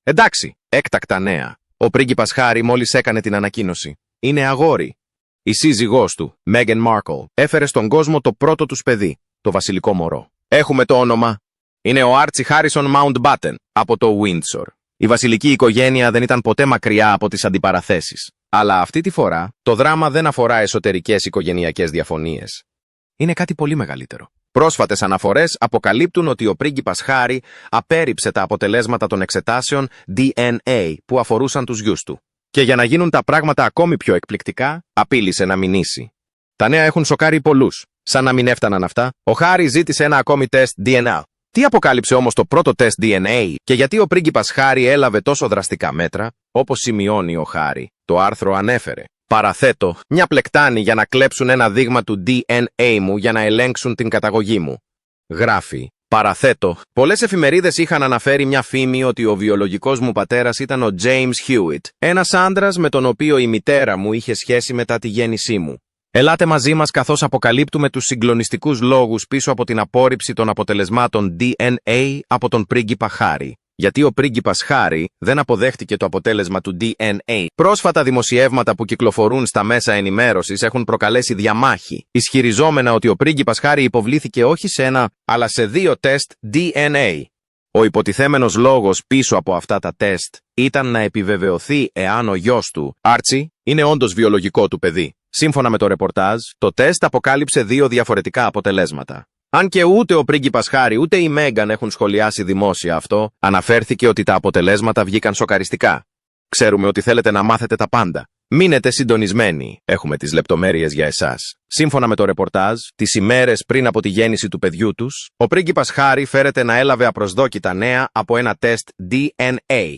Εντάξει, έκτακτα νέα. Ο πρίγκιπας Χάρι μόλις έκανε την ανακοίνωση. Είναι αγόρι. Η σύζυγός του, Μέγαν Μάρκλ, έφερε στον κόσμο το πρώτο τους παιδί, το βασιλικό μωρό. Έχουμε το όνομα. Είναι ο Άρτσι Χάρισον Μάουντμπάτεν, από το Windsor. Η βασιλική οικογένεια δεν ήταν ποτέ μακριά από τις αντιπαραθέσεις. Αλλά αυτή τη φορά, το δράμα δεν αφορά εσωτερικές οικογενειακές διαφωνίες. Είναι κάτι πολύ μεγαλύτερο. Πρόσφατες αναφορές αποκαλύπτουν ότι ο πρίγκιπας Χάρι απέρριψε τα αποτελέσματα των εξετάσεων DNA που αφορούσαν τους γιους του. Και για να γίνουν τα πράγματα ακόμη πιο εκπληκτικά, απείλησε να μηνύσει. Τα νέα έχουν σοκάρει πολλούς. Σαν να μην έφταναν αυτά, ο Χάρι ζήτησε ένα ακόμη τεστ DNA. Τι αποκάλυψε όμως το πρώτο τεστ DNA και γιατί ο πρίγκιπας Χάρι έλαβε τόσο δραστικά μέτρα, όπως σημειώνει ο Χάρι, το άρθρο ανέφερε. Παραθέτω, μια πλεκτάνη για να κλέψουν ένα δείγμα του DNA μου για να ελέγξουν την καταγωγή μου. Γράφει. Παραθέτω, πολλές εφημερίδες είχαν αναφέρει μια φήμη ότι ο βιολογικός μου πατέρας ήταν ο James Hewitt, ένας άντρας με τον οποίο η μητέρα μου είχε σχέση μετά τη γέννησή μου. Ελάτε μαζί μας καθώς αποκαλύπτουμε τους συγκλονιστικούς λόγους πίσω από την απόρριψη των αποτελεσμάτων DNA από τον πρίγκιπα Χάρι. Γιατί ο πρίγκιπας Χάρι δεν αποδέχτηκε το αποτέλεσμα του DNA. Πρόσφατα δημοσιεύματα που κυκλοφορούν στα μέσα ενημέρωσης έχουν προκαλέσει διαμάχη, ισχυριζόμενα ότι ο πρίγκιπας Χάρι υποβλήθηκε όχι σε ένα, αλλά σε 2 τεστ DNA. Ο υποτιθέμενος λόγος πίσω από αυτά τα τεστ ήταν να επιβεβαιωθεί εάν ο γιος του, Άρτσι, είναι όντως βιολογικό του παιδί. Σύμφωνα με το ρεπορτάζ, το τεστ αποκάλυψε 2 διαφορετικά αποτελέσματα. Αν και ούτε ο πρίγκιπας Χάρι ούτε η Μέγαν έχουν σχολιάσει δημόσια αυτό, αναφέρθηκε ότι τα αποτελέσματα βγήκαν σοκαριστικά. Ξέρουμε ότι θέλετε να μάθετε τα πάντα. Μείνετε συντονισμένοι, έχουμε τις λεπτομέρειες για εσάς. Σύμφωνα με το ρεπορτάζ, τις ημέρες πριν από τη γέννηση του παιδιού τους, ο πρίγκιπας Χάρι φέρεται να έλαβε απροσδόκητα νέα από ένα τεστ DNA.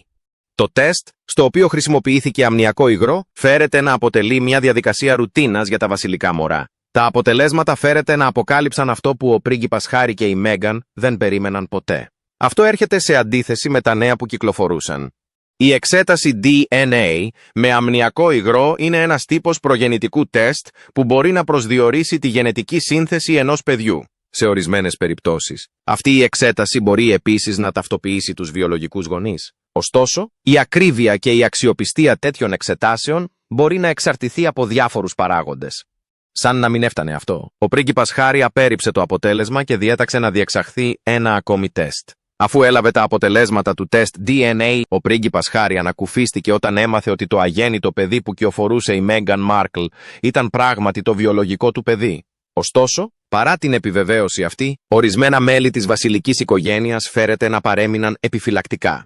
Το τεστ, στο οποίο χρησιμοποιήθηκε αμνιακό υγρό, φέρεται να αποτελεί μια διαδικασία ρουτίνας για τα βασιλικά μωρά. Τα αποτελέσματα φέρεται να αποκάλυψαν αυτό που ο πρίγκιπας Χάρι και η Μέγαν δεν περίμεναν ποτέ. Αυτό έρχεται σε αντίθεση με τα νέα που κυκλοφορούσαν. Η εξέταση DNA με αμνιακό υγρό είναι ένας τύπος προγεννητικού τεστ που μπορεί να προσδιορίσει τη γενετική σύνθεση ενός παιδιού. Σε ορισμένες περιπτώσεις, αυτή η εξέταση μπορεί επίσης να ταυτοποιήσει τους βιολογικούς γονείς. Ωστόσο, η ακρίβεια και η αξιοπιστία τέτοιων εξετάσεων μπορεί να εξαρτηθεί από διάφορους παράγοντες. Σαν να μην έφτανε αυτό, ο πρίγκιπας Χάρι απέρριψε το αποτέλεσμα και διέταξε να διεξαχθεί ένα ακόμη τεστ. Αφού έλαβε τα αποτελέσματα του τεστ DNA, ο πρίγκιπας Χάρι ανακουφίστηκε όταν έμαθε ότι το αγέννητο παιδί που κυοφορούσε η Μέγαν Μάρκλ ήταν πράγματι το βιολογικό του παιδί. Ωστόσο, παρά την επιβεβαίωση αυτή, ορισμένα μέλη της βασιλικής οικογένειας φέρεται να παρέμειναν επιφυλακτικά.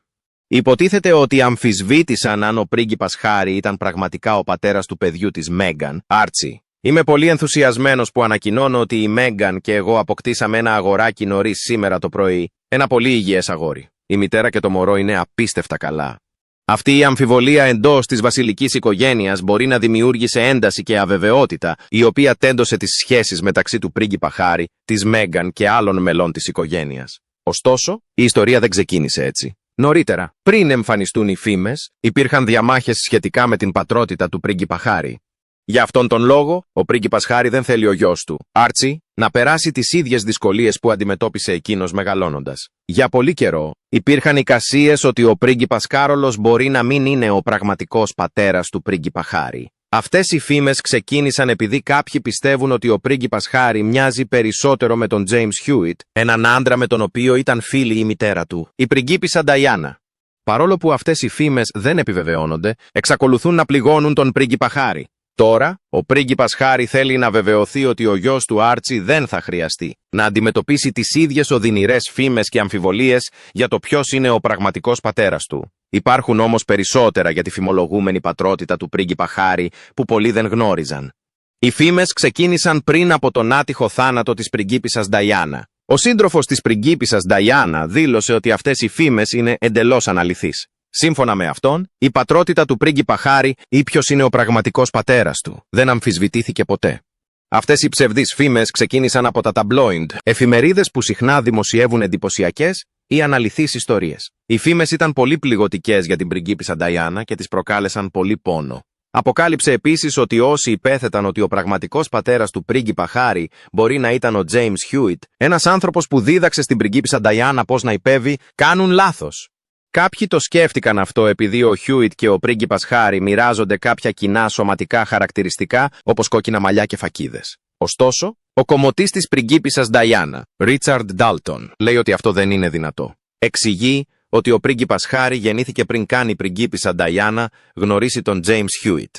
Υποτίθεται ότι αμφισβήτησαν αν ο πρίγκιπας Χάρι ήταν πραγματικά ο πατέρας του παιδιού της Μέγαν, Άρτσι. Είμαι πολύ ενθουσιασμένος που ανακοινώνω ότι η Μέγαν και εγώ αποκτήσαμε ένα αγοράκι νωρίς σήμερα το πρωί, ένα πολύ υγιές αγόρι. Η μητέρα και το μωρό είναι απίστευτα καλά. Αυτή η αμφιβολία εντός της βασιλικής οικογένειας μπορεί να δημιούργησε ένταση και αβεβαιότητα, η οποία τέντωσε τις σχέσεις μεταξύ του πρίγκιπα Χάρι, της Μέγαν και άλλων μελών της οικογένειας. Ωστόσο, η ιστορία δεν ξεκίνησε έτσι. Νωρίτερα, πριν εμφανιστούν οι φήμες, υπήρχαν διαμάχες σχετικά με την πατρότητα του πρίγκιπα Χάρι. Για αυτόν τον λόγο, ο πρίγκιπας Χάρι δεν θέλει ο γιος του, Άρτσι, να περάσει τις ίδιες δυσκολίες που αντιμετώπισε εκείνος μεγαλώνοντας. Για πολύ καιρό, υπήρχαν εικασίες ότι ο πρίγκιπας Κάρολος μπορεί να μην είναι ο πραγματικός πατέρας του πρίγκιπα Χάρι. Αυτές οι φήμες ξεκίνησαν επειδή κάποιοι πιστεύουν ότι ο πρίγκιπας Χάρι μοιάζει περισσότερο με τον James Hewitt, έναν άντρα με τον οποίο ήταν φίλη η μητέρα του, η πριγκίπισσα Νταϊάννα. Παρόλο που αυτές οι φήμες δεν επιβεβαιώνονται, εξακολουθούν να πληγώνουν τον πρίγκιπα Χάρι. Τώρα, ο πρίγκιπας Χάρι θέλει να βεβαιωθεί ότι ο γιος του Άρτσι δεν θα χρειαστεί να αντιμετωπίσει τις ίδιες οδυνηρές φήμες και αμφιβολίες για το ποιος είναι ο πραγματικός πατέρας του. Υπάρχουν όμως περισσότερα για τη φημολογούμενη πατρότητα του πρίγκιπα Χάρι που πολλοί δεν γνώριζαν. Οι φήμες ξεκίνησαν πριν από τον άτυχο θάνατο της πριγκίπισσας Νταϊάννα. Ο σύντροφος της πριγκίπισσας Νταϊάννα δήλωσε ότι αυτές οι φήμες είναι εντελώς αναλυθείς. Σύμφωνα με αυτόν, η πατρότητα του πρίγκιπα Χάρι ή ποιος είναι ο πραγματικός πατέρας του δεν αμφισβητήθηκε ποτέ. Αυτές οι ψευδείς φήμες ξεκίνησαν από τα ταμπλόιντ, εφημερίδες που συχνά δημοσιεύουν εντυπωσιακές ή αναλυθείς ιστορίες. Οι φήμες ήταν πολύ πληγωτικές για την πριγκίπισσα Νταϊάννα και τις προκάλεσαν πολύ πόνο. Αποκάλυψε επίσης ότι όσοι υπέθεταν ότι ο πραγματικός πατέρας του πρίγκιπα Χάρι μπορεί να ήταν ο James Hewitt, ένας άνθρωπος που δίδαξε στην πριγκίπισσα Νταϊάννα πώς να υπέβει, κάνουν λάθος. Κάποιοι το σκέφτηκαν αυτό επειδή ο Χιούιτ και ο πρίγκιπας Χάρι μοιράζονται κάποια κοινά σωματικά χαρακτηριστικά όπως κόκκινα μαλλιά και φακίδες. Ωστόσο, ο κομμωτής της πριγκίπισσας Νταϊάννα, Ρίτσαρντ Ντάλτον, λέει ότι αυτό δεν είναι δυνατό. Εξηγεί ότι ο πρίγκιπας Χάρι γεννήθηκε πριν καν η πριγκίπισσα Νταϊάννα γνωρίσει τον Τζέιμς Χιούιτ.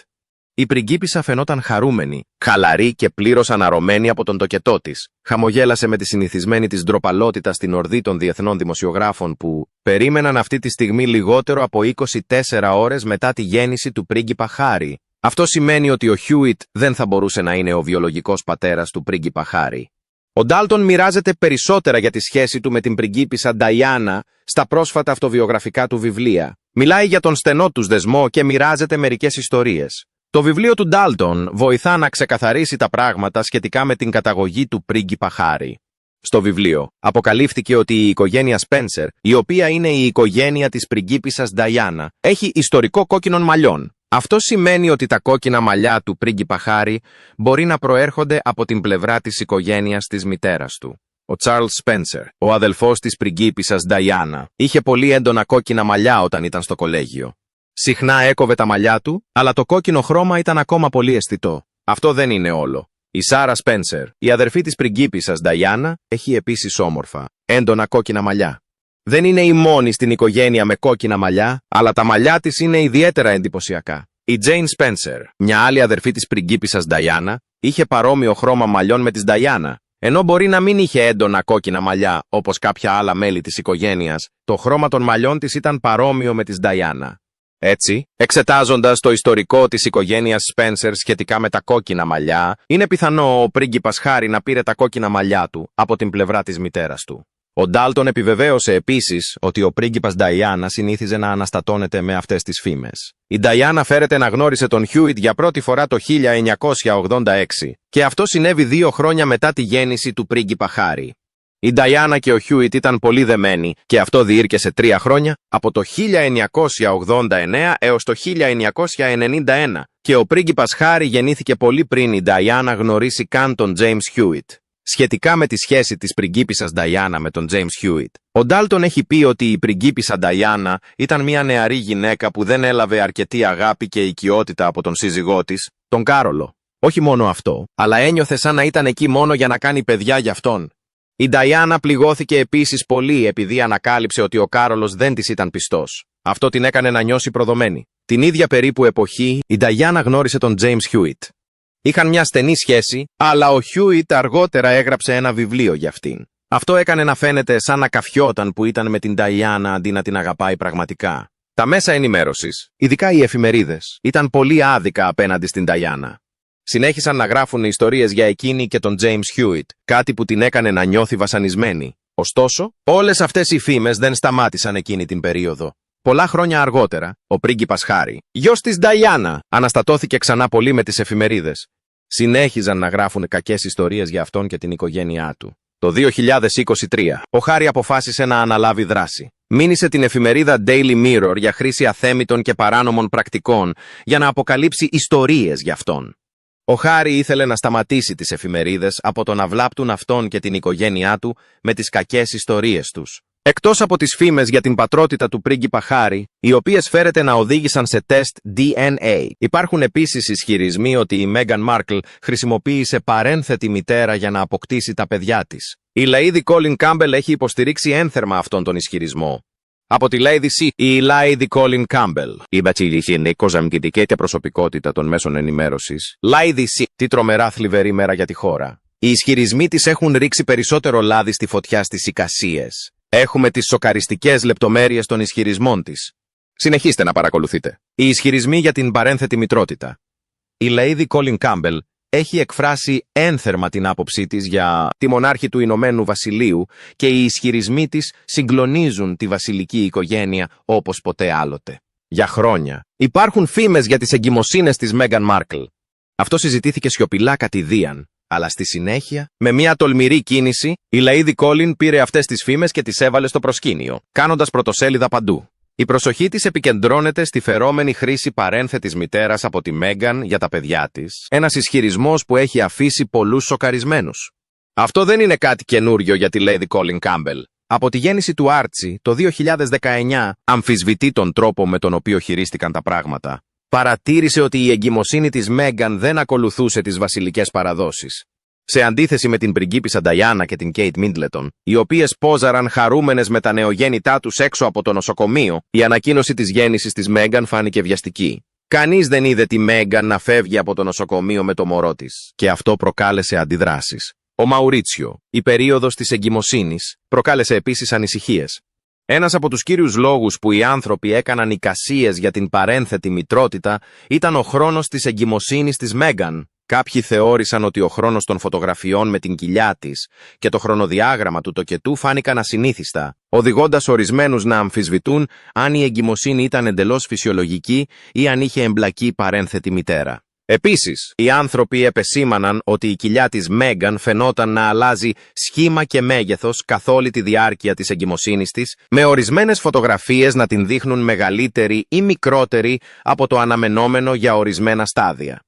Η πριγκίπισσα φαινόταν χαρούμενη, χαλαρή και πλήρως αναρωμένη από τον τοκετό της. Χαμογέλασε με τη συνηθισμένη της ντροπαλότητα στην ορδή των διεθνών δημοσιογράφων που περίμεναν αυτή τη στιγμή λιγότερο από 24 ώρες μετά τη γέννηση του πρίγκιπα Χάρι. Αυτό σημαίνει ότι ο Χιούιτ δεν θα μπορούσε να είναι ο βιολογικός πατέρας του πρίγκιπα Χάρι. Ο Ντάλτον μοιράζεται περισσότερα για τη σχέση του με την πριγκίπισσα Νταϊάννα στα πρόσφατα αυτοβιογραφικά του βιβλία. Μιλάει για τον στενό τους δεσμό και μοιράζεται μερικές ιστορίες. Το βιβλίο του Ντάλτον βοηθά να ξεκαθαρίσει τα πράγματα σχετικά με την καταγωγή του πρίγκιπα Χάρι. Στο βιβλίο αποκαλύφθηκε ότι η οικογένεια Σπένσερ, η οποία είναι η οικογένεια της πριγκίπισσας Νταϊάννα, έχει ιστορικό κόκκινων μαλλιών. Αυτό σημαίνει ότι τα κόκκινα μαλλιά του πρίγκιπα Χάρι μπορεί να προέρχονται από την πλευρά της οικογένειας της μητέρας του. Ο Τσάρλς Σπένσερ, ο αδελφός της πριγκίπισσας Νταϊάννα, είχε πολύ έντονα κόκκινα μαλλιά όταν ήταν στο κολέγιο. Συχνά έκοβε τα μαλλιά του, αλλά το κόκκινο χρώμα ήταν ακόμα πολύ αισθητό. Αυτό δεν είναι όλο. Η Σάρα Σπένσερ, η αδερφή της πριγκίπισσας Νταϊάννα, έχει επίσης όμορφα, έντονα κόκκινα μαλλιά. Δεν είναι η μόνη στην οικογένεια με κόκκινα μαλλιά, αλλά τα μαλλιά της είναι ιδιαίτερα εντυπωσιακά. Η Τζέιν Σπένσερ, μια άλλη αδερφή της πριγκίπισσας Νταϊάννα, είχε παρόμοιο χρώμα μαλλιών με της Νταϊάννα. Ενώ μπορεί να μην είχε έντονα κόκκινα μαλλιά όπως κάποια άλλα μέλη της οικογένειας, το χρώμα των μαλλιών της ήταν παρόμοιο με της Νταϊάννα. Έτσι, εξετάζοντας το ιστορικό της οικογένειας Σπένσερ σχετικά με τα κόκκινα μαλλιά, είναι πιθανό ο πρίγκιπας Χάρι να πήρε τα κόκκινα μαλλιά του από την πλευρά της μητέρας του. Ο Ντάλτον επιβεβαίωσε επίσης ότι ο πρίγκιπας Νταϊάννα συνήθιζε να αναστατώνεται με αυτές τις φήμες. Η Νταϊάννα φέρεται να γνώρισε τον Χιούιτ για πρώτη φορά το 1986 και αυτό συνέβη 2 χρόνια μετά τη γέννηση του πρίγκιπα Χάρι. Η Νταϊάννα και ο Χιούιτ ήταν πολύ δεμένοι και αυτό διήρκεσε 3 χρόνια, από το 1989 έως το 1991 και ο πρίγκιπας Χάρι γεννήθηκε πολύ πριν η Νταϊάννα γνωρίσει καν τον Τζέιμς Χιούιτ. Σχετικά με τη σχέση της πριγκίπισσας Νταϊάννα με τον Τζέιμς Χιούιτ, ο Ντάλτον έχει πει ότι η πριγκίπισσα Νταϊάννα ήταν μια νεαρή γυναίκα που δεν έλαβε αρκετή αγάπη και οικειότητα από τον σύζυγό της, τον Κάρολο. Όχι μόνο αυτό, αλλά ένιωθε σαν να ήταν εκεί μόνο για να κάνει παιδιά για αυτόν. Η Νταϊάννα πληγώθηκε επίσης πολύ επειδή ανακάλυψε ότι ο Κάρολος δεν της ήταν πιστός. Αυτό την έκανε να νιώσει προδομένη. Την ίδια περίπου εποχή, η Νταϊάννα γνώρισε τον Τζέιμς Χιούιτ. Είχαν μια στενή σχέση, αλλά ο Χιούιτ αργότερα έγραψε ένα βιβλίο για αυτήν. Αυτό έκανε να φαίνεται σαν να καφιόταν που ήταν με την Νταϊάννα αντί να την αγαπάει πραγματικά. Τα μέσα ενημέρωσης, ειδικά οι εφημερίδες, ήταν πολύ άδικα απέναντι στην Νταϊάννα. Συνέχισαν να γράφουν ιστορίες για εκείνη και τον Τζέιμς Χιούιτ, κάτι που την έκανε να νιώθει βασανισμένη. Ωστόσο, όλες αυτές οι φήμες δεν σταμάτησαν εκείνη την περίοδο. Πολλά χρόνια αργότερα, ο πρίγκιπας Χάρι, γιος της Νταϊάννα, αναστατώθηκε ξανά πολύ με τις εφημερίδες. Συνέχιζαν να γράφουν κακές ιστορίες για αυτόν και την οικογένειά του. Το 2023, ο Χάρι αποφάσισε να αναλάβει δράση. Μήνυσε την εφημερίδα Daily Mirror για χρήση αθέμητων και παράνομων πρακτικών για να αποκαλύψει ιστορίες για αυτόν. Ο Χάρι ήθελε να σταματήσει τις εφημερίδες από το να βλάπτουν αυτόν και την οικογένειά του με τις κακές ιστορίες τους. Εκτός από τις φήμες για την πατρότητα του πρίγκιπα Χάρι, οι οποίες φέρεται να οδήγησαν σε τεστ DNA, υπάρχουν επίσης ισχυρισμοί ότι η Μέγαν Μάρκλ χρησιμοποίησε παρένθετη μητέρα για να αποκτήσει τα παιδιά της. Η Lady Colin Campbell έχει υποστηρίξει ένθερμα αυτόν τον ισχυρισμό. Από τη Lady C, η Lady Colin Campbell, η βασιλική ζαμκητική προσωπικότητα των μέσων ενημέρωσης. Lady C, τι τρομερά θλιβερή μέρα για τη χώρα. Οι ισχυρισμοί της έχουν ρίξει περισσότερο λάδι στη φωτιά στις εικασίες. Έχουμε τις σοκαριστικές λεπτομέρειες των ισχυρισμών της. Συνεχίστε να παρακολουθείτε. Οι ισχυρισμοί για την παρένθετη μητρότητα. Η Lady Colin Campbell έχει εκφράσει ένθερμα την άποψή της για τη μονάρχη του Ηνωμένου Βασιλείου και οι ισχυρισμοί της συγκλονίζουν τη βασιλική οικογένεια όπως ποτέ άλλοτε. Για χρόνια υπάρχουν φήμες για τις εγκυμοσύνες της Μέγαν Μάρκλ. Αυτό συζητήθηκε σιωπηλά κατηδίαν. Αλλά στη συνέχεια, με μια τολμηρή κίνηση, η Lady Colin πήρε αυτές τις φήμες και τις έβαλε στο προσκήνιο, κάνοντας πρωτοσέλιδα παντού. Η προσοχή της επικεντρώνεται στη φερόμενη χρήση παρένθετης μητέρας από τη Μέγαν για τα παιδιά της, ένας ισχυρισμός που έχει αφήσει πολλούς σοκαρισμένους. Αυτό δεν είναι κάτι καινούριο για τη Lady Colin Campbell. Από τη γέννηση του Άρτσι το 2019 αμφισβητεί τον τρόπο με τον οποίο χειρίστηκαν τα πράγματα. Παρατήρησε ότι η εγκυμοσύνη της Μέγκαν δεν ακολουθούσε τις βασιλικές παραδόσεις. Σε αντίθεση με την πριγκίπισσα Νταϊάννα και την Κέιτ Μίντλετον, οι οποίες πόζαραν χαρούμενες με τα νεογέννητά τους έξω από το νοσοκομείο, η ανακοίνωση της γέννησης της Μέγκαν φάνηκε βιαστική. Κανείς δεν είδε τη Μέγκαν να φεύγει από το νοσοκομείο με το μωρό της, και αυτό προκάλεσε αντιδράσεις. Ο Μαουρίτσιο, η περίοδος της εγκυμοσύνης, προκάλεσε επίσης ανησυχίες. Ένας από τους κύριους λόγους που οι άνθρωποι έκαναν εικασίες για την παρένθετη μητρότητα ήταν ο χρόνος της εγκυμοσύνης της Μέγκαν. Κάποιοι θεώρησαν ότι ο χρόνος των φωτογραφιών με την κοιλιά της και το χρονοδιάγραμμα του τοκετού φάνηκαν ασυνήθιστα, οδηγώντας ορισμένους να αμφισβητούν αν η εγκυμοσύνη ήταν εντελώς φυσιολογική ή αν είχε εμπλακεί παρένθετη μητέρα. Επίσης, οι άνθρωποι επεσήμαναν ότι η κοιλιά της Μέγκαν φαινόταν να αλλάζει σχήμα και μέγεθος καθ' όλη τη διάρκεια της εγκυμοσύνης της, με ορισμένες φωτογραφίες να την δείχνουν μεγαλύτερη ή μικρότερη από το αναμενόμενο για ορισμένα στάδια.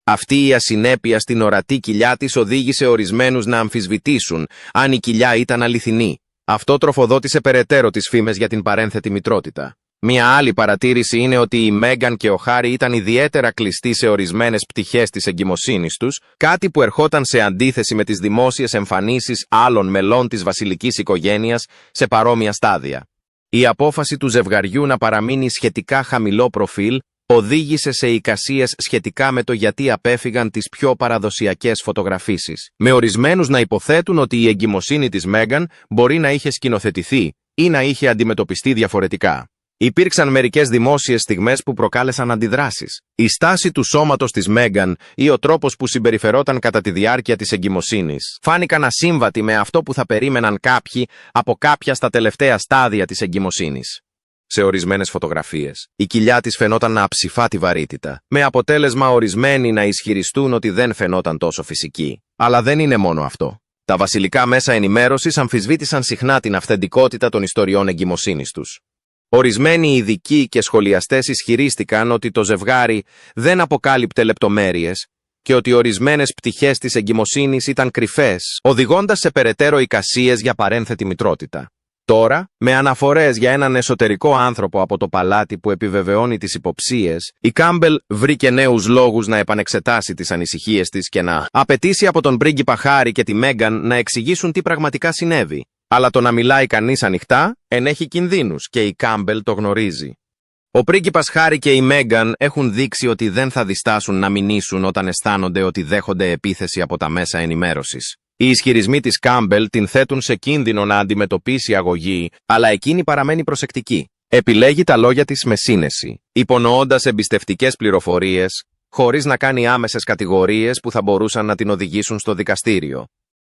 Αυτή η ασυνέπεια στην ορατή κοιλιά της οδήγησε ορισμένους να αμφισβητήσουν αν η κοιλιά ήταν αληθινή. Αυτό τροφοδότησε περαιτέρω τις φήμες για την παρένθετη μητρότητα. Μια άλλη παρατήρηση είναι ότι η Μέγκαν και ο Χάρι ήταν ιδιαίτερα κλειστοί σε ορισμένες πτυχές της εγκυμοσύνης τους, κάτι που ερχόταν σε αντίθεση με τις δημόσιες εμφανίσεις άλλων μελών της βασιλικής οικογένειας σε παρόμοια στάδια. Η απόφαση του ζευγαριού να παραμείνει σχετικά χαμηλό προφίλ οδήγησε σε εικασίες σχετικά με το γιατί απέφυγαν τις πιο παραδοσιακές φωτογραφίσεις, με ορισμένους να υποθέτουν ότι η εγκυμοσύνη της Μέγκαν μπορεί να είχε σκηνοθετηθεί ή να είχε αντιμετωπιστεί διαφορετικά. Υπήρξαν μερικές δημόσιες στιγμές που προκάλεσαν αντιδράσεις. Η στάση του σώματος της Μέγκαν ή ο τρόπος που συμπεριφερόταν κατά τη διάρκεια της εγκυμοσύνης φάνηκαν ασύμβατοι με αυτό που θα περίμεναν κάποιοι από κάποια στα τελευταία στάδια της εγκυμοσύνης. Σε ορισμένες φωτογραφίες, η κοιλιά της φαινόταν να αψηφά τη βαρύτητα, με αποτέλεσμα ορισμένοι να ισχυριστούν ότι δεν φαινόταν τόσο φυσική. Αλλά δεν είναι μόνο αυτό. Τα βασιλικά μέσα ενημέρωσης αμφισβήτησαν συχνά την αυθεντικότητα των ιστοριών εγκυμοσύνης τους. Ορισμένοι ειδικοί και σχολιαστές ισχυρίστηκαν ότι το ζευγάρι δεν αποκάλυπτε λεπτομέρειες και ότι ορισμένες πτυχές της εγκυμοσύνης ήταν κρυφές, οδηγώντας σε περαιτέρω εικασίες για παρένθετη μητρότητα. Τώρα, με αναφορές για έναν εσωτερικό άνθρωπο από το παλάτι που επιβεβαιώνει τις υποψίες, η Κάμπελ βρήκε νέους λόγους να επανεξετάσει τις ανησυχίες της και να απαιτήσει από τον πρίγκιπα Χάρι και τη Μέγκαν να εξηγήσουν τι πραγματικά συνέβη. Αλλά το να μιλάει κανείς ανοιχτά ενέχει κινδύνους και η Κάμπελ το γνωρίζει. Ο πρίγκιπας Χάρι και η Μέγκαν έχουν δείξει ότι δεν θα διστάσουν να μηνύσουν όταν αισθάνονται ότι δέχονται επίθεση από τα μέσα ενημέρωσης. Οι ισχυρισμοί της Κάμπελ την θέτουν σε κίνδυνο να αντιμετωπίσει αγωγή, αλλά εκείνη παραμένει προσεκτική. Επιλέγει τα λόγια της με σύνεση, υπονοώντας εμπιστευτικές πληροφορίες, χωρίς να κάνει άμεσες κατηγορίες που θα μπορούσαν να την οδηγήσουν στο δικαστήριο.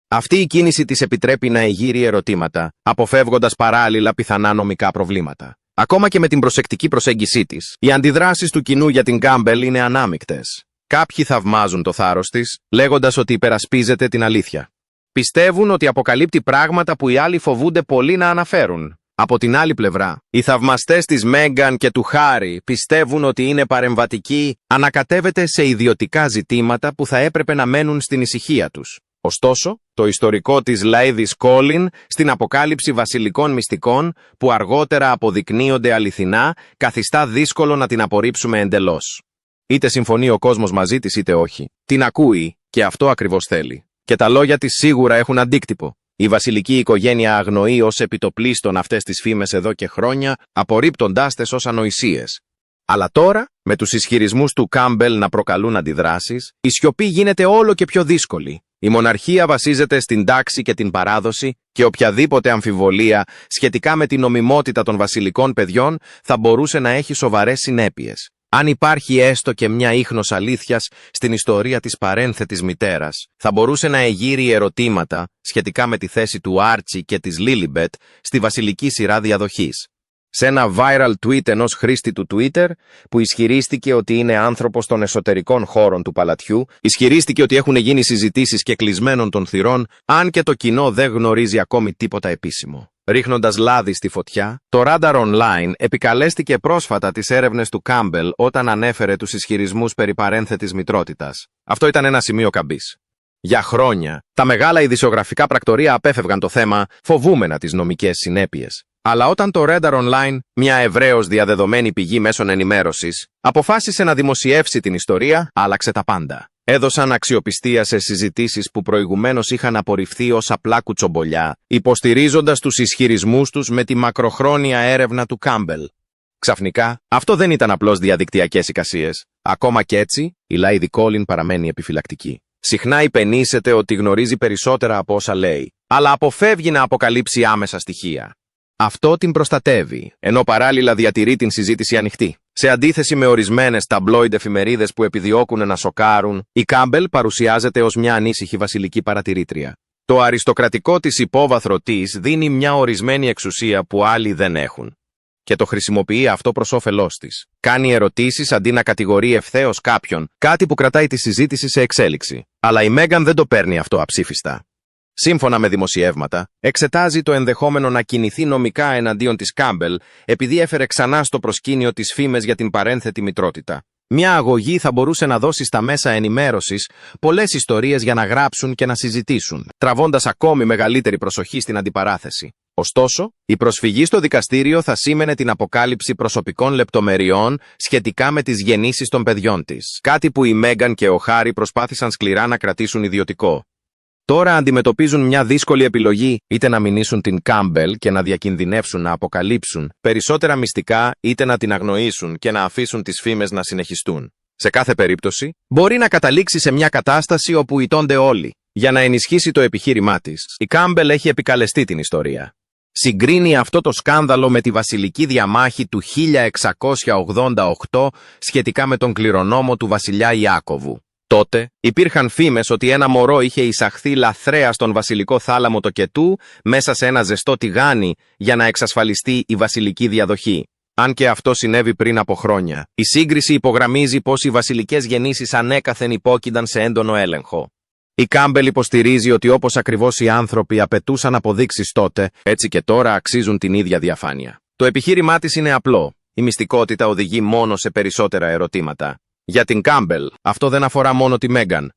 Αυτή η κίνηση της επιτρέπει να εγείρει ερωτήματα, αποφεύγοντας παράλληλα πιθανά νομικά προβλήματα. Ακόμα και με την προσεκτική προσέγγισή της, οι αντιδράσεις του κοινού για την Κάμπελ είναι ανάμεικτες. Κάποιοι θαυμάζουν το θάρρος της, λέγοντας ότι υπερασπίζεται την αλήθεια. Πιστεύουν ότι αποκαλύπτει πράγματα που οι άλλοι φοβούνται πολύ να αναφέρουν. Από την άλλη πλευρά, οι θαυμαστές της Μέγκαν και του Χάρι πιστεύουν ότι είναι παρεμβατική, ανακατεύεται σε ιδιωτικά ζητήματα που θα έπρεπε να μένουν στην ησυχία τους. Ωστόσο, το ιστορικό της Lady Colin στην αποκάλυψη βασιλικών μυστικών, που αργότερα αποδεικνύονται αληθινά, καθιστά δύσκολο να την απορρίψουμε εντελώς. Είτε συμφωνεί ο κόσμος μαζί της είτε όχι. Την ακούει και αυτό ακριβώς θέλει. Και τα λόγια της σίγουρα έχουν αντίκτυπο. Η βασιλική οικογένεια αγνοεί ως επιτοπλίστων αυτές τις φήμες εδώ και χρόνια, απορρίπτοντάς τες ως ανοησίες. Αλλά τώρα, με τους ισχυρισμούς του Κάμπελ να προκαλούν αντιδράσεις, η σιωπή γίνεται όλο και πιο δύσκολη. Η μοναρχία βασίζεται στην τάξη και την παράδοση και οποιαδήποτε αμφιβολία σχετικά με την νομιμότητα των βασιλικών παιδιών θα μπορούσε να έχει σοβαρές συνέπειες. Αν υπάρχει έστω και μια ίχνος αλήθειας στην ιστορία της παρένθετης μητέρας, θα μπορούσε να εγείρει ερωτήματα σχετικά με τη θέση του Άρτσι και της Λίλιμπετ στη βασιλική σειρά διαδοχής. Σε ένα viral tweet ενός χρήστη του Twitter, που ισχυρίστηκε ότι είναι άνθρωπος των εσωτερικών χώρων του παλατιού, ισχυρίστηκε ότι έχουν γίνει συζητήσεις και κλεισμένων των θυρών, αν και το κοινό δεν γνωρίζει ακόμη τίποτα επίσημο. Ρίχνοντας λάδι στη φωτιά, το Radar Online επικαλέστηκε πρόσφατα τις έρευνες του Κάμπελ όταν ανέφερε τους ισχυρισμούς περί παρένθετης μητρότητας. Αυτό ήταν ένα σημείο καμπής. Για χρόνια, τα μεγάλα ειδησιογραφικά πρακτορεία απέφευγαν το θέμα, φοβούμενα τις νομικές συνέπειες. Αλλά όταν το Radar Online, μια ευρέως διαδεδομένη πηγή μέσων ενημέρωσης, αποφάσισε να δημοσιεύσει την ιστορία, άλλαξε τα πάντα. Έδωσαν αξιοπιστία σε συζητήσεις που προηγουμένως είχαν απορριφθεί ως απλά κουτσομπολιά, υποστηρίζοντας τους ισχυρισμούς τους με τη μακροχρόνια έρευνα του Κάμπελ. Ξαφνικά, αυτό δεν ήταν απλώς διαδικτυακές εικασίες. Ακόμα κι έτσι, η Lady Colin παραμένει επιφυλακτική. Συχνά υπενήσεται ότι γνωρίζει περισσότερα από όσα λέει, αλλά αποφεύγει να αποκαλύψει άμεσα στοιχεία. Αυτό την προστατεύει, ενώ παράλληλα διατηρεί την συζήτηση ανοιχτή. Σε αντίθεση με ορισμένες ταμπλόιντ εφημερίδες που επιδιώκουν να σοκάρουν, η Κάμπελ παρουσιάζεται ως μια ανήσυχη βασιλική παρατηρήτρια. Το αριστοκρατικό της υπόβαθρο της δίνει μια ορισμένη εξουσία που άλλοι δεν έχουν. Και το χρησιμοποιεί αυτό προς όφελός της. Κάνει ερωτήσεις αντί να κατηγορεί ευθέως κάποιον, κάτι που κρατάει τη συζήτηση σε εξέλιξη. Αλλά η Μέγαν δεν το παίρνει αυτό αψήφιστα. Σύμφωνα με δημοσιεύματα, εξετάζει το ενδεχόμενο να κινηθεί νομικά εναντίον της Κάμπελ επειδή έφερε ξανά στο προσκήνιο τις φήμες για την παρένθετη μητρότητα. Μια αγωγή θα μπορούσε να δώσει στα μέσα ενημέρωσης πολλές ιστορίες για να γράψουν και να συζητήσουν, τραβώντας ακόμη μεγαλύτερη προσοχή στην αντιπαράθεση. Ωστόσο, η προσφυγή στο δικαστήριο θα σήμαινε την αποκάλυψη προσωπικών λεπτομεριών σχετικά με τις γεννήσεις των παιδιών της, κάτι που η Μέγαν και ο Χάρι προσπάθησαν σκληρά να κρατήσουν ιδιωτικό. Τώρα αντιμετωπίζουν μια δύσκολη επιλογή, είτε να μηνύσουν την Κάμπελ και να διακινδυνεύσουν να αποκαλύψουν περισσότερα μυστικά, είτε να την αγνοήσουν και να αφήσουν τις φήμες να συνεχιστούν. Σε κάθε περίπτωση, μπορεί να καταλήξει σε μια κατάσταση όπου ηττώνται όλοι. Για να ενισχύσει το επιχείρημά της, η Κάμπελ έχει επικαλεστεί την ιστορία. Συγκρίνει αυτό το σκάνδαλο με τη βασιλική διαμάχη του 1688 σχετικά με τον κληρονόμο του βασιλιά Ιάκωβου. Τότε, υπήρχαν φήμες ότι ένα μωρό είχε εισαχθεί λαθρέα στον βασιλικό θάλαμο το Κετού μέσα σε ένα ζεστό τηγάνι για να εξασφαλιστεί η βασιλική διαδοχή. Αν και αυτό συνέβη πριν από χρόνια, η σύγκριση υπογραμμίζει πως οι βασιλικές γεννήσεις ανέκαθεν υπόκεινταν σε έντονο έλεγχο. Η Κάμπελ υποστηρίζει ότι όπως ακριβώς οι άνθρωποι απαιτούσαν αποδείξεις τότε, έτσι και τώρα αξίζουν την ίδια διαφάνεια. Το επιχείρημά της είναι απλό. Η μυστικότητα οδηγεί μόνο σε περισσότερα ερωτήματα. Για την Κάμπελ, αυτό δεν αφορά μόνο τη Μέγαν.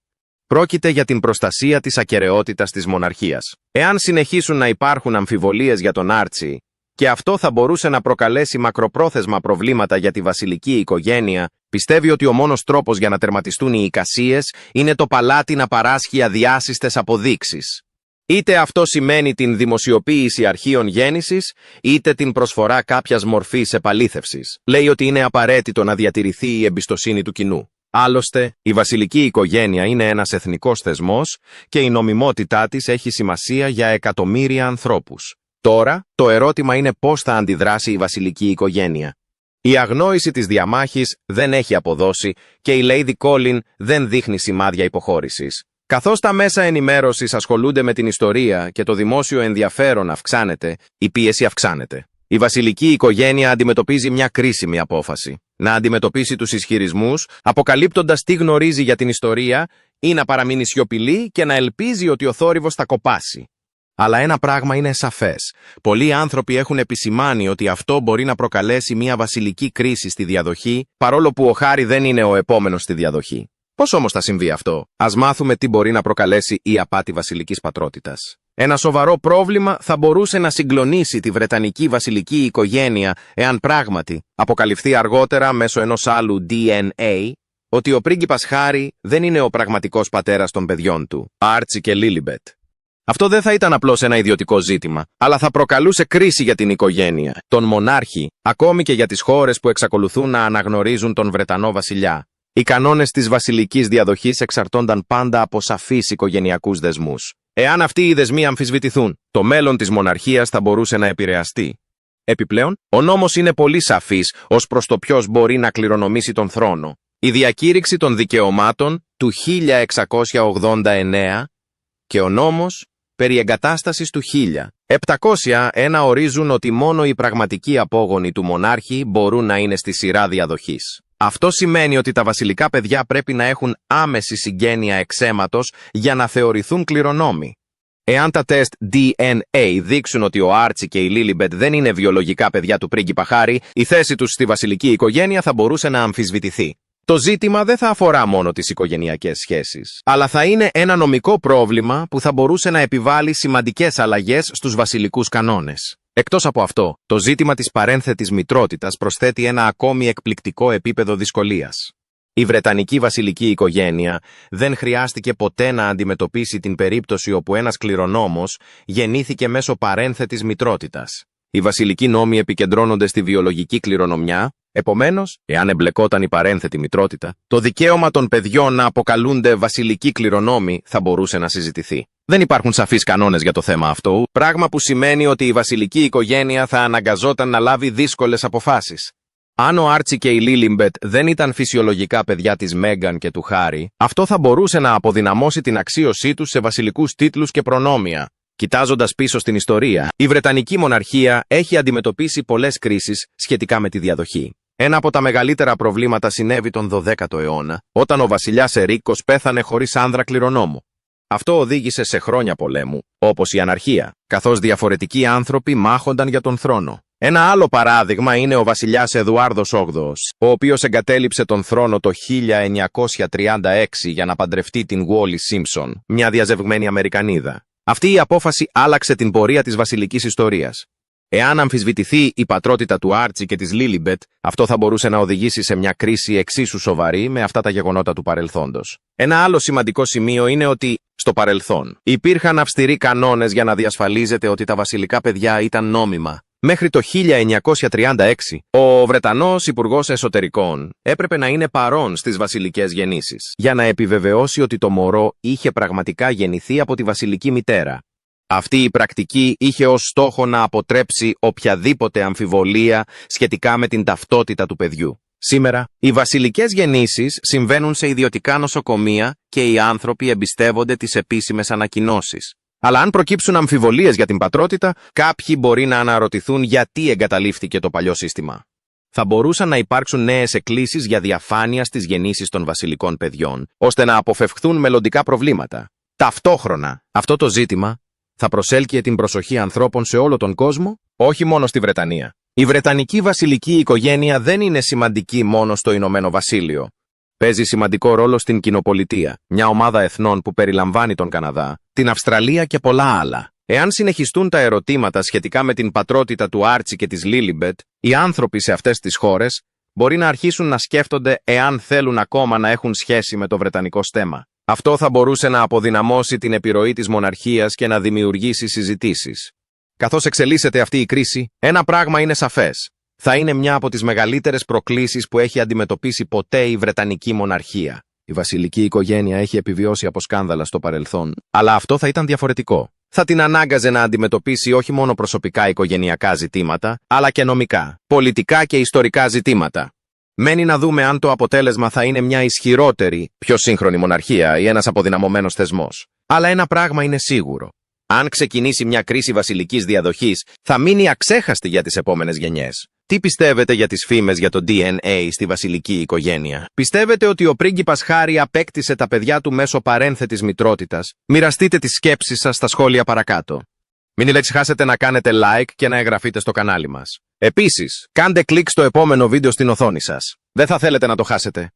Πρόκειται για την προστασία της ακεραιότητας της μοναρχίας. Εάν συνεχίσουν να υπάρχουν αμφιβολίες για τον Άρτσι, και αυτό θα μπορούσε να προκαλέσει μακροπρόθεσμα προβλήματα για τη βασιλική οικογένεια, πιστεύει ότι ο μόνος τρόπος για να τερματιστούν οι εικασίες είναι το παλάτι να παράσχει αδιάσυστες αποδείξεις. Είτε αυτό σημαίνει την δημοσιοποίηση αρχείων γέννησης, είτε την προσφορά κάποιας μορφής επαλήθευσης. Λέει ότι είναι απαραίτητο να διατηρηθεί η εμπιστοσύνη του κοινού. Άλλωστε, η βασιλική οικογένεια είναι ένας εθνικός θεσμός και η νομιμότητά της έχει σημασία για εκατομμύρια ανθρώπους. Τώρα, το ερώτημα είναι πώς θα αντιδράσει η βασιλική οικογένεια. Η αγνόηση της διαμάχης δεν έχει αποδώσει και η Lady Colin δεν δείχνει σημάδια υποχώρησης. Καθώς τα μέσα ενημέρωσης ασχολούνται με την ιστορία και το δημόσιο ενδιαφέρον αυξάνεται, η πίεση αυξάνεται. Η βασιλική οικογένεια αντιμετωπίζει μια κρίσιμη απόφαση. Να αντιμετωπίσει τους ισχυρισμούς, αποκαλύπτοντας τι γνωρίζει για την ιστορία, ή να παραμείνει σιωπηλή και να ελπίζει ότι ο θόρυβος θα κοπάσει. Αλλά ένα πράγμα είναι σαφές. Πολλοί άνθρωποι έχουν επισημάνει ότι αυτό μπορεί να προκαλέσει μια βασιλική κρίση στη διαδοχή, παρόλο που ο Χάρι δεν είναι ο επόμενος στη διαδοχή. Πώς όμως θα συμβεί αυτό? Ας μάθουμε τι μπορεί να προκαλέσει η απάτη βασιλικής πατρότητας. Ένα σοβαρό πρόβλημα θα μπορούσε να συγκλονίσει τη Βρετανική βασιλική οικογένεια εάν πράγματι αποκαλυφθεί αργότερα μέσω ενός άλλου DNA ότι ο πρίγκιπας Χάρι δεν είναι ο πραγματικός πατέρας των παιδιών του, Άρτσι και Λίλιμπετ. Αυτό δεν θα ήταν απλώς ένα ιδιωτικό ζήτημα, αλλά θα προκαλούσε κρίση για την οικογένεια, τον μονάρχη, ακόμη και για τις χώρες που εξακολουθούν να αναγνωρίζουν τον Βρετανό βασιλιά. Οι κανόνες της βασιλικής διαδοχής εξαρτώνταν πάντα από σαφείς οικογενειακούς δεσμούς. Εάν αυτοί οι δεσμοί αμφισβητηθούν, το μέλλον της μοναρχίας θα μπορούσε να επηρεαστεί. Επιπλέον, ο νόμος είναι πολύ σαφής ως προς το ποιος μπορεί να κληρονομήσει τον θρόνο. Η διακήρυξη των δικαιωμάτων του 1689 και ο νόμος περί εγκατάστασης του 1701 ορίζουν ότι μόνο οι πραγματικοί απόγονοι του μονάρχη μπορούν να είναι στη σειρά διαδοχής. Αυτό σημαίνει ότι τα βασιλικά παιδιά πρέπει να έχουν άμεση συγγένεια εξ αίματος για να θεωρηθούν κληρονόμοι. Εάν τα τεστ DNA δείξουν ότι ο Άρτσι και η Λίλιμπετ δεν είναι βιολογικά παιδιά του πρίγκιπα Χάρι, η θέση τους στη βασιλική οικογένεια θα μπορούσε να αμφισβητηθεί. Το ζήτημα δεν θα αφορά μόνο τις οικογενειακές σχέσεις, αλλά θα είναι ένα νομικό πρόβλημα που θα μπορούσε να επιβάλλει σημαντικές αλλαγές στους βασιλικούς κανόνες. Εκτός από αυτό, το ζήτημα της παρένθετης μητρότητας προσθέτει ένα ακόμη εκπληκτικό επίπεδο δυσκολίας. Η Βρετανική βασιλική οικογένεια δεν χρειάστηκε ποτέ να αντιμετωπίσει την περίπτωση όπου ένας κληρονόμος γεννήθηκε μέσω παρένθετης μητρότητας. Οι βασιλικοί νόμοι επικεντρώνονται στη βιολογική κληρονομιά, επομένως, εάν εμπλεκόταν η παρένθετη μητρότητα, το δικαίωμα των παιδιών να αποκαλούνται βασιλικοί κληρονόμοι θα μπορούσε να συζητηθεί. Δεν υπάρχουν σαφείς κανόνες για το θέμα αυτό, πράγμα που σημαίνει ότι η βασιλική οικογένεια θα αναγκαζόταν να λάβει δύσκολες αποφάσεις. Αν ο Άρτσι και η Λίλιμπετ δεν ήταν φυσιολογικά παιδιά της Μέγκαν και του Χάρι, αυτό θα μπορούσε να αποδυναμώσει την αξίωσή τους σε βασιλικούς τίτλους και προνόμια. Κοιτάζοντας πίσω στην ιστορία, η Βρετανική μοναρχία έχει αντιμετωπίσει πολλές κρίσεις σχετικά με τη διαδοχή. Ένα από τα μεγαλύτερα προβλήματα συνέβη τον 12ο αιώνα, όταν ο βασιλιάς Ερίκος πέθανε χωρίς άνδρα κληρονόμου. Αυτό οδήγησε σε χρόνια πολέμου, όπως η αναρχία, καθώς διαφορετικοί άνθρωποι μάχονταν για τον θρόνο. Ένα άλλο παράδειγμα είναι ο βασιλιάς Εδουάρδος VIII, ο οποίος εγκατέλειψε τον θρόνο το 1936 για να παντρευτεί την Γουόλι Σίμψον, μια διαζευγμένη Αμερικανίδα. Αυτή η απόφαση άλλαξε την πορεία της βασιλικής ιστορίας. Εάν αμφισβητηθεί η πατρότητα του Άρτσι και της Λίλιμπετ, αυτό θα μπορούσε να οδηγήσει σε μια κρίση εξίσου σοβαρή με αυτά τα γεγονότα του παρελθόντος. Ένα άλλο σημαντικό σημείο είναι ότι, στο παρελθόν, υπήρχαν αυστηροί κανόνες για να διασφαλίζεται ότι τα βασιλικά παιδιά ήταν νόμιμα. Μέχρι το 1936, ο Βρετανός Υπουργός Εσωτερικών έπρεπε να είναι παρόν στις βασιλικές γεννήσεις, για να επιβεβαιώσει ότι το μωρό είχε πραγματικά γεννηθεί από τη βασιλική μητέρα. Αυτή η πρακτική είχε ως στόχο να αποτρέψει οποιαδήποτε αμφιβολία σχετικά με την ταυτότητα του παιδιού. Σήμερα, οι βασιλικές γεννήσεις συμβαίνουν σε ιδιωτικά νοσοκομεία και οι άνθρωποι εμπιστεύονται τις επίσημες ανακοινώσεις. Αλλά αν προκύψουν αμφιβολίες για την πατρότητα, κάποιοι μπορεί να αναρωτηθούν γιατί εγκαταλείφθηκε το παλιό σύστημα. Θα μπορούσαν να υπάρξουν νέες εκκλήσεις για διαφάνεια στις γεννήσεις των βασιλικών παιδιών, ώστε να αποφευχθούν μελλοντικά προβλήματα. Ταυτόχρονα, αυτό το ζήτημα θα προσέλκυε την προσοχή ανθρώπων σε όλο τον κόσμο, όχι μόνο στη Βρετανία. Η Βρετανική βασιλική οικογένεια δεν είναι σημαντική μόνο στο Ηνωμένο Βασίλειο. Παίζει σημαντικό ρόλο στην κοινοπολιτεία, μια ομάδα εθνών που περιλαμβάνει τον Καναδά, την Αυστραλία και πολλά άλλα. Εάν συνεχιστούν τα ερωτήματα σχετικά με την πατρότητα του Άρτσι και της Λίλιμπετ, οι άνθρωποι σε αυτές τις χώρες μπορεί να αρχίσουν να σκέφτονται εάν θέλουν ακόμα να έχουν σχέση με το βρετανικό στέμμα. Αυτό θα μπορούσε να αποδυναμώσει την επιρροή της μοναρχίας και να δημιουργήσει συζητήσεις. Καθώς εξελίσσεται αυτή η κρίση, ένα πράγμα είναι σαφές. Θα είναι μια από τις μεγαλύτερες προκλήσεις που έχει αντιμετωπίσει ποτέ η Βρετανική μοναρχία. Η βασιλική οικογένεια έχει επιβιώσει από σκάνδαλα στο παρελθόν, αλλά αυτό θα ήταν διαφορετικό. Θα την ανάγκαζε να αντιμετωπίσει όχι μόνο προσωπικά οικογενειακά ζητήματα, αλλά και νομικά, πολιτικά και ιστορικά ζητήματα. Μένει να δούμε αν το αποτέλεσμα θα είναι μια ισχυρότερη, πιο σύγχρονη μοναρχία ή ένας αποδυναμωμένος θεσμός. Αλλά ένα πράγμα είναι σίγουρο. Αν ξεκινήσει μια κρίση βασιλικής διαδοχής, θα μείνει αξέχαστη για τις επόμενες γενιές. Τι πιστεύετε για τις φήμες για το DNA στη βασιλική οικογένεια? Πιστεύετε ότι ο πρίγκιπας Χάρι απέκτησε τα παιδιά του μέσω παρένθετης μητρότητας? Μοιραστείτε τις σκέψεις σας στα σχόλια παρακάτω. Μην ξεχάσετε να κάνετε like και να εγγραφείτε στο κανάλι μας. Επίσης, κάντε κλικ στο επόμενο βίντεο στην οθόνη σας. Δεν θα θέλετε να το χάσετε.